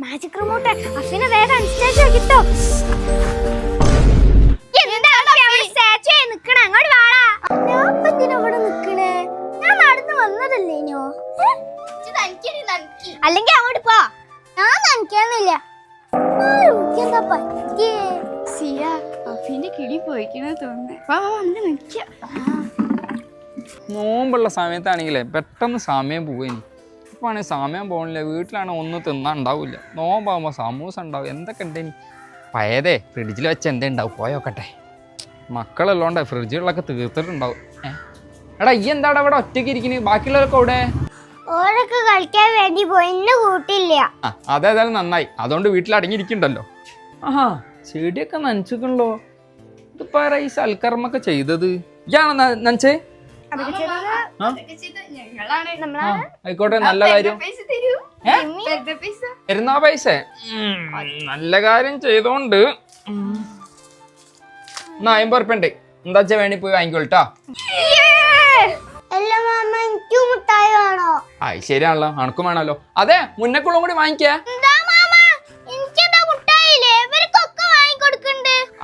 Magic remote അഫിനെ വേഗം അൺസ്റ്റാച്ചു ആക്കിട്ടോ. അങ്ങോട്ട് വാടാ. ഞാൻ എന്തിനാ ഇവിടെ നിക്കണേ? ഞാൻ നടന്നു വന്നതല്ലേനോ? അല്ലെങ്കിൽ അങ്ങോട്ട് പോ. ഞാൻ നനയ്ക്കാന്നില്ല. എന്താ പറ്റിയേ? സിയ അഫിന്റെ കിളി പോയിക്കണ തോന്നുന്നു. നോമ്പുള്ള സമയത്താണെങ്കിലേ പെട്ടെന്ന് സമയം പോവേനി. ഇപ്പം ആണെങ്കിൽ സമയം പോകണില്ല. വീട്ടിലാണെങ്കിൽ ഒന്നും തിന്നാൻ ഉണ്ടാവില്ല. നോമ്പാകുമ്പോൾ സമൂസ ഉണ്ടാവും. എന്തൊക്കെ ഉണ്ടേനി പയതേ ഫ്രിഡ്ജിൽ വെച്ച് എന്തേ ഉണ്ടാവും. പോയോക്കട്ടെ. മക്കളുള്ളതുകൊണ്ട് ഫ്രിഡ്ജുകളൊക്കെ തീർത്തിട്ടുണ്ടാവും. എടാ ഈ എന്താടാ ഇവിടെ ഒറ്റയ്ക്ക് ഇരിക്കുന്നത്? ബാക്കിയുള്ളവരൊക്കെ ഇവിടെ ഓരൊക്കെ കളിക്കാൻ വേണ്ടി പോയി. ഇന്ന് കൂട്ടില്ല. അതേതായാലും നന്നായി. അതുകൊണ്ട് വീട്ടിൽ അടങ്ങിയിരിക്കണ്ടല്ലോ. ആഹാ ചെടിയൊക്കെ നനച്ചിക്കണല്ലോ. ഇതിപ്പോ ഈ സൽക്കർമ്മൊക്കെ ചെയ്തത് ഇയാണോ നനച്ചേ? ആയിക്കോട്ടെ, നല്ല കാര്യം. തരുന്ന പൈസ നല്ല കാര്യം ചെയ്തോണ്ട് 50 ഉറുപ്പിക ഉണ്ട്. എന്താ വെച്ചാ വേണി പോയി വാങ്ങിക്കോളട്ടോ. ആയി ശരിയാണല്ലോ, അണക്കും വേണമല്ലോ. അതെ മുന്നക്കുള്ളും കൂടി വാങ്ങിക്കാ.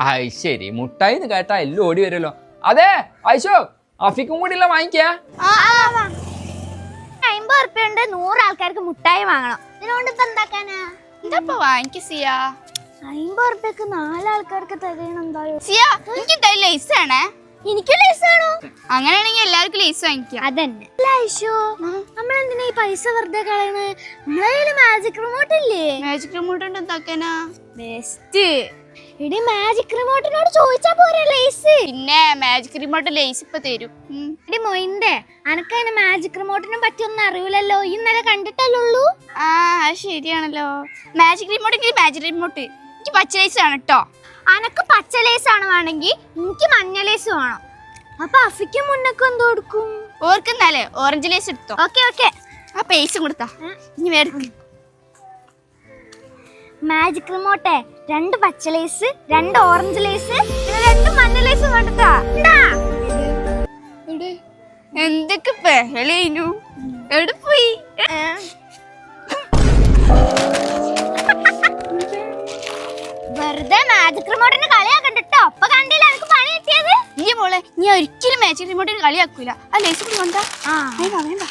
ആയി ശരി, മുട്ടായി കേട്ടാ എല്ലാം ഓടി വരുമല്ലോ. അതെ ഐശോ അഫിക്കും കൂടി ഇല്ല വാങ്ങിക്കാ. 50 ഉറുപ്പിക ഉണ്ട്. 100 ആൾക്കാർക്ക് മുട്ടായി വാങ്ങണം. ഇതിനോണ്ട് ഇപ്പൊ എന്താക്കാനാ? എന്താ വാങ്ങിക്ക സിയ? 50 ഉറുപ്പിക്ക് 4 ആൾക്കാർക്ക് തരണം. എന്തായാലും സിയ എനിക്ക് ലേസ് ആണേ. എനിക്ക് ലേസ് ആണോ? അങ്ങനെയാണെങ്കിൽ എല്ലാവർക്കും ലേസ് വാങ്ങിക്കാം. അതന്നെ. നമ്മളെന്തിനാ ഈ പൈസ വെറുതെ കളയണേ? നമ്മളെ മാജിക് റിമോട്ട് ഇല്ലേ? മാജിക് റിമോട്ട് കൊണ്ട് എന്താക്കാനാ? ബെസ്റ്റ്. എടി മാജിക് റിമോട്ടിനോട് ചോദിച്ചാ പോരെ ലേസ്. പിന്നെ മാജിക് റിമോട്ട് ലേസ് ഇപ്പൊ തരും. എടി മൊയിന്റെ അനക്കതിന് മാജിക് റിമോട്ടിനെ പറ്റിയൊന്നും അറിയില്ലല്ലോ. ഇന്നലെ കണ്ടിട്ടല്ലുള്ളൂ. ആ ശരിയാണല്ലോ. മാജിക് റിമോട്ട് മാജിക് റിമോട്ട് എനിക്ക് പച്ച ലേസ് ആണ് കേട്ടോ. അനക്ക് പച്ച ലേസ് ആണ് വേണമെങ്കിൽ എനിക്ക് മഞ്ഞ ലേസ് വേണം. അപ്പൊ അഫിക്ക് മുന്നൊക്കെ എന്തോ കൊടുക്കും? ഓർക്കുന്നാലേ ഓറഞ്ച് ലേസ് എടുത്തോ. Okay okay. ആ പൈസ കൊടുത്താ ഇനി വേറെ. മാജിക് റിമോട്ടെ 2 പച്ച ലേസ്, 2 ഓറഞ്ച് ലേസ്, 2 മഞ്ഞ ലേസ് കൊണ്ടിട്ടാ. എന്തൊക്കെ പെഹളേനു. എവിടെ പോയി? വെറുതെ മാജിക് റിമോട്ടിന് കളിയാക്കണ്ടോ. അപ്പൊ കണ്ടില്ല എനിക്ക് പണി കിട്ടിയത്. നീ മോളെ നീ ഒരിക്കലും മാജിക് റിമോട്ടിന് കളിയാക്കൂല. ആ ലേസ് കൂടി കൊണ്ടാ. വേണ്ട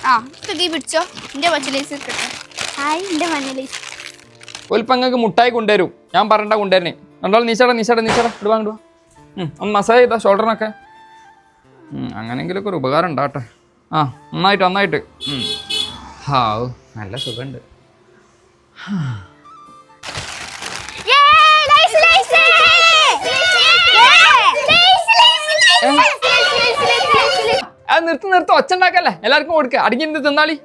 ആ തീ പിടിച്ചോ. എന്റെ പച്ച ലേസ് കിട്ടെ. ഹായ് എന്റെ മഞ്ഞ ലേസ്. ഒൽപ്പങ്ങൾക്ക് മുട്ടായി കൊണ്ടുവരും. ഞാൻ പറഞ്ഞ കൊണ്ടുവരണേ. രണ്ടാൾ നീച്ചട ഇടുവാ. ഒന്ന് മസാജ് ചെയ്താ ഷോൾഡറിനൊക്കെ. അങ്ങനെങ്കിലൊക്കെ ഒരു ഉപകാരം ഉണ്ടാട്ടെ. ആ നന്നായിട്ട് ഹാവ് നല്ല സുഖമുണ്ട്. അത് നിർത്ത് ഒച്ച ഉണ്ടാക്കല്ലേ. എല്ലാവർക്കും കൊടുക്ക. അടങ്ങി നിന്ന് തിന്നാളി.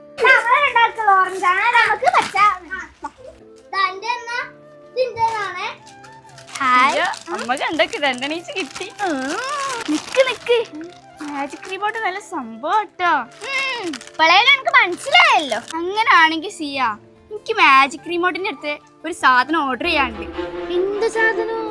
അമ്മ കണ്ടൊക്കെ രണ്ടെണീച്ച് കിട്ടി. നിക്ക് മാജിക് റിമോട്ട് നല്ല സംഭവം കേട്ടോ. ഇപ്പോഴേലും എനിക്ക് മനസ്സിലായല്ലോ. അങ്ങനാണെങ്കിൽ സിയ എനിക്ക് മാജിക് റിമോട്ടിന്റെ അടുത്ത് ഒരു സാധനം ഓർഡർ ചെയ്യാനുണ്ട്. എന്ത് സാധനം?